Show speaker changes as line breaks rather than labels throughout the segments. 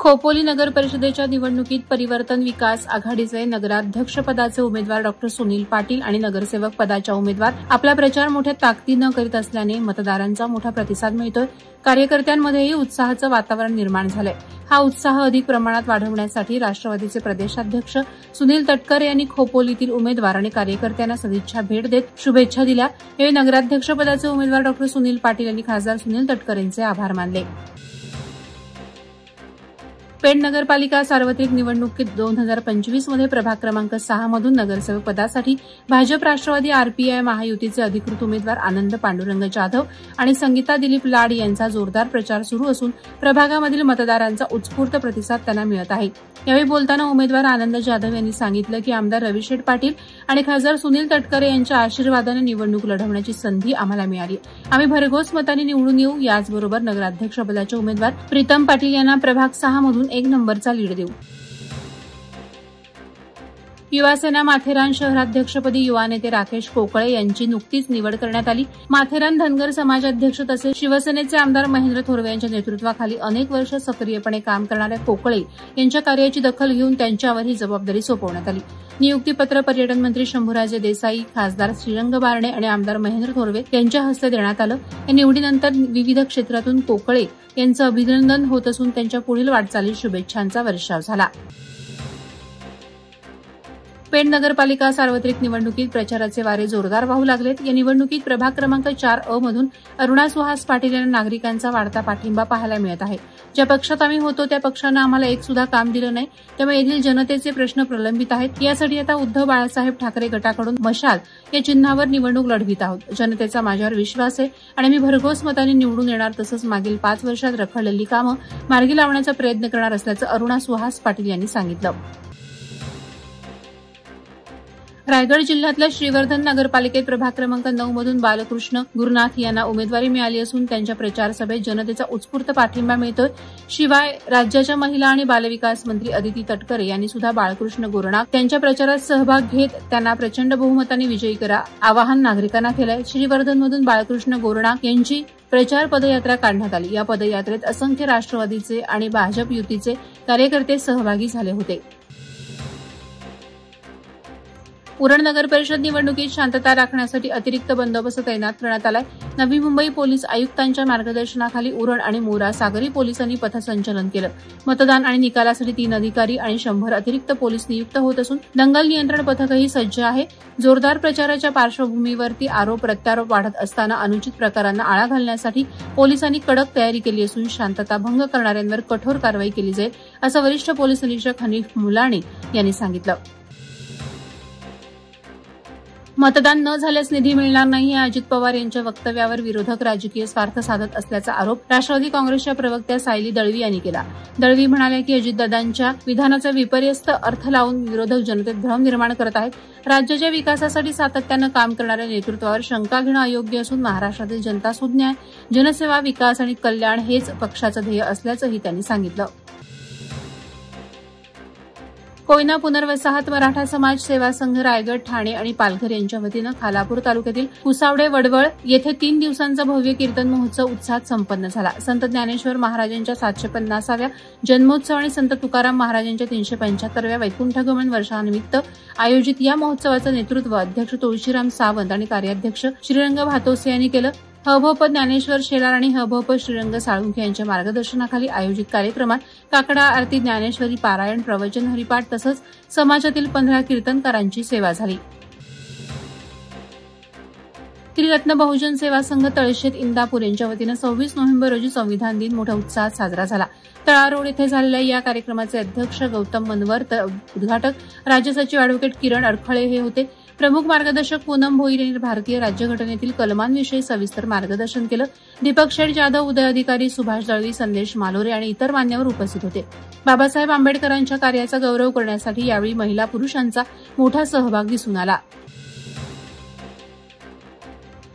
खोपोली नगर परिषदेच्या निवडणुकीत परिवर्तन विकास आघाडीचे नगराध्यक्षपदाचे उमेदवार डॉ. सुनील पाटील आणि नगरसेवक पदाच्या उमेदवार आपला प्रचार मोठ्या ताकदीनं करीत असल्याने मतदारांचा मोठा प्रतिसाद मिळतोय. कार्यकर्त्यांमध्येही उत्साहाचं वातावरण निर्माण झालंय. हा उत्साह अधिक प्रमाणात वाढवण्यासाठी राष्ट्रवादीचे प्रदेशाध्यक्ष सुनील तटकरे यांनी खोपोलीतील उमेदवार आणि कार्यकर्त्यांना सदिच्छा भेट देत शुभेच्छा दिल्या. यावेळी नगराध्यक्षपदाचे उमेदवार डॉ. सुनील पाटील यांनी खासदार सुनील तटकरेंचे आभार मानले. पेण नगरपालिका सार्वत्रिक निवडणुकीत 2025 मध्ये प्रभाग क्रमांक 6 मधून नगरसेवक पदासाठी भाजप, राष्ट्रवादी, आरपीआय महायुतीचे अधिकृत उमेदवार आनंद पांडुरंग जाधव आणि संगीता दिलीप लाड यांचा जोरदार प्रचार सुरू असून प्रभागामधील मतदारांचा उत्स्फूर्त प्रतिसाद त्यांना मिळत आहे. यावेळी बोलताना उमेदवार आनंद जाधव यांनी सांगितलं की आमदार रविशेठ पाटील आणि खासदार सुनील तटकरे यांच्या आशीर्वादाने निवडणूक लढवण्याची संधी आम्हाला मिळाली. आम्ही भरघोस मतांनी निवडून येऊ. याचबरोबर नगराध्यक्षपदाचे उमेदवार प्रीतम पाटील यांना प्रभाग 6 मधून 1 नंबरचा लीड देऊ. युवासेना माथेरान शहराध्यक्षपदी युवा नेते राकेश कोकळे यांची नुकतीच निवड करण्यात आली. माथेरान धनगर समाजाध्यक्ष तसेच शिवसेनेचे आमदार महेंद्र थोरवे यांच्या नेतृत्वाखाली अनेक वर्ष सक्रियपणे काम करणाऱ्या कोकळे यांच्या कार्याची दखल घेऊन त्यांच्यावर ही जबाबदारी सोपवण्यात आली. नियुक्तीपत्र पर्यटन मंत्री शंभूराजे देसाई, खासदार श्रीरंग बारणे आणि आमदार महेंद्र थोरवे यांच्या हस्ते देण्यात आलं. या निवडीनंतर विविध क्षेत्रातून कोकळे यांचं अभिनंदन होत असून त्यांच्या पुढील वाटचालीत शुभेच्छांचा वर्षाव झाला. पेण नगरपालिका सार्वत्रिक निवडणुकीत प्रचाराचे वारे जोरदार वाहू लागलेत. या निवडणुकीत प्रभाग क्रमांक 4A मधून अरुणा सुहास पाटील यांना नागरिकांचा वाढता पाठिंबा पाहायला मिळत आहे. ज्या पक्षात आम्ही होतो त्या पक्षानं आम्हाला एक सुद्धा काम दिलं नाही, त्यामुळे येथील जनतेचे प्रश्न प्रलंबित आहेत. यासाठी आता उद्धव बाळासाहेब ठाकरे गटाकडून मशाल या चिन्हावर निवडणूक लढवित आहोत. जनतेचा माझ्यावर विश्वास आहे आणि मी भरघोस मतांनी निवडून येणार. तसंच मागील 5 वर्षात रखडलेली कामं मार्गी लावण्याचा प्रयत्न करणार असल्याचं अरुणा सुहास पाटील यांनी सांगितलं. रायगड जिल्ह्यातल्या श्रीवर्धन नगरपालिकेत प्रभाग क्रमांक 9 मधून बालकृष्ण गुरुनाथ यांना उमेदवारी मिळाली असून त्यांच्या प्रचार सभेत जनतेचा उत्स्फूर्त पाठिंबा मिळतोय. शिवाय राज्याच्या महिला आणि बालविकास मंत्री अदिती तटकरे यांनी सुद्धा बाळकृष्ण गुरुनाथ त्यांच्या प्रचारात सहभाग घेत त्यांना प्रचंड बहुमताने विजयी करा आवाहन नागरिकांना केलंय. श्रीवर्धनमधून बाळकृष्ण गुरुनाथ यांची प्रचार पदयात्रा काढण्यात आली. या पदयात्रेत असंख्य राष्ट्रवादीचे आणि भाजप युतीचे कार्यकर्ते सहभागी झाले होते. उरण नगर परिषद निवडणुकीत शांतता राखण्यासाठी अतिरिक्त बंदोबस्त तैनात करण्यात आलाय. नवी मुंबई पोलीस आयुक्तांच्या मार्गदर्शनाखाली उरण आणि मोरा सागरी पोलिसांनी पथसंचलन केलं. मतदान आणि निकालासाठी 3 अधिकारी आणि 100 अतिरिक्त पोलीस नियुक्त होत असून दंगल नियंत्रण पथकही सज्ज आहे. जोरदार प्रचाराच्या पार्श्वभूमीवरती आरोप प्रत्यारोप वाढत असताना अनुचित प्रकारांना आळा घालण्यासाठी पोलिसांनी कडक तयारी केली असून शांतता भंग करणाऱ्यांवर कठोर कारवाई केली जाईल, असं वरिष्ठ पोलीस निरीक्षक हनीफ मुलाणी यांनी सांगितलं. मतदान न झाल्यास निधी मिळणार नाही या अजित पवार यांच्या वक्तव्यावर विरोधक राजकीय स्वार्थ साधत असल्याचा आरोप राष्ट्रवादी काँग्रेसच्या प्रवक्त्या सायली दळवी यांनी केला. दळवी म्हणाल्या की अजितदादांच्या विधानाचा विपर्यस्त अर्थ लावून विरोधक जनतेत भ्रम निर्माण करत आहेत. राज्याच्या विकासासाठी सातत्यानं काम करणाऱ्या नेतृत्वावर शंका घेणं अयोग्य असून महाराष्ट्रातील जनता सुज्ञ आहे. जनसेवा, विकास आणि कल्याण हेच पक्षाचं ध्येय असल्याचंही त्यांनी सांगितलं. कोयना पुनर्वसाहत मराठा समाज सेवा संघ रायगड, ठाणे आणि पालघर यांच्या वतीनं खालापूर तालुक्यातील कुसावडे वडवळ येथे 3 दिवसांचा भव्य कीर्तन महोत्सव उत्साहात संपन्न झाला. संत ज्ञानेश्वर महाराजांच्या 750व्या जन्मोत्सव आणि संत तुकाराम महाराजांच्या 375व्या वैकुंठगमन वर्षानिमित्त आयोजित या महोत्सवाचं नेतृत्व अध्यक्ष तुळशीराम सावंत आणि कार्याध्यक्ष श्रीरंग भातोसे यांनी केलं. हभोप ज्ञानेश्वर शेलार आणि हभोप श्रीरंग साळुंखे यांच्या मार्गदर्शनाखाली आयोजित कार्यक्रमात काकडा आरती, ज्ञानेश्वरी पारायण, प्रवचन, हरिपाठ तसंच समाजातील 15 कीर्तनकारांची सेवा झाली. त्रिरत्न बहुजन सेवा संघ तळशेत इंदापूर यांच्या वतीनं 26 नोव्हेंबर रोजी संविधान दिन मोठ्या उत्साहात साजरा झाला. तळा रोड येथे झालेल्या या कार्यक्रमाचे अध्यक्ष गौतम मनवर, उद्घाटक राज्य सचिव अॅडव्होकेट किरण अडखळे हे होते. प्रमुख मार्गदर्शक पूनम भोईर यांनी भारतीय राज्यघटनेतील कलमांविषयी सविस्तर मार्गदर्शन केलं. दीपक शेठ जाधव, उदय अधिकारी, सुभाष दळवी, संदेश मालोरे आणि इतर मान्यवर उपस्थित होते. बाबासाहेब आंबेडकरांच्या कार्याचा गौरव करण्यासाठी यावेळी महिला पुरुषांचा मोठा सहभाग दिसून आला.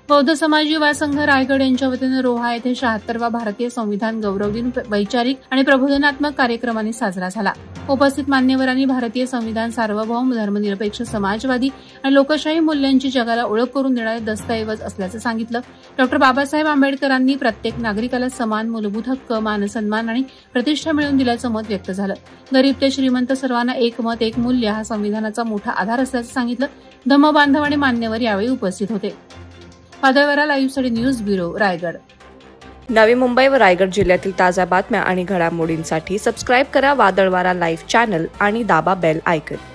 बौद्ध समाज युवा संघ रायगड यांच्या वतीनं रोहा येथे 76वा भारतीय संविधान गौरव दिन वैचारिक आणि प्रबोधनात्मक कार्यक्रमाने साजरा झाला. उपस्थित मान्यवरांनी भारतीय संविधान सार्वभौम, धर्मनिरपेक्ष, समाजवादी आणि लोकशाही मूल्यांची जगाला ओळख करून देणारे दस्तऐवज असल्याचं सांगितलं. डॉ. बाबासाहेब आंबेडकरांनी प्रत्येक नागरिकाला समान मूलभूत हक्क, मानसन्मान आणि प्रतिष्ठा मिळवून दिल्याचं मत व्यक्त झालं. गरीब ते श्रीमंत सर्वांना एक मत एक मूल्य हा संविधानाचा मोठा आधार असल्याचं सांगितलं. धम्मबांधव आणि मान्यवर यावेळी उपस्थित होते. वादळवारा लाईव्हसाठी न्यूज ब्युरो, रायगड.
नवी मुंबई व रायगड जिल्ह्यातील ताज्या बातम्या आणि घडामोडींसाठी सबस्क्राईब करा वादळवारा लाईव्ह चॅनल आणि दाबा बेल आयकॉन.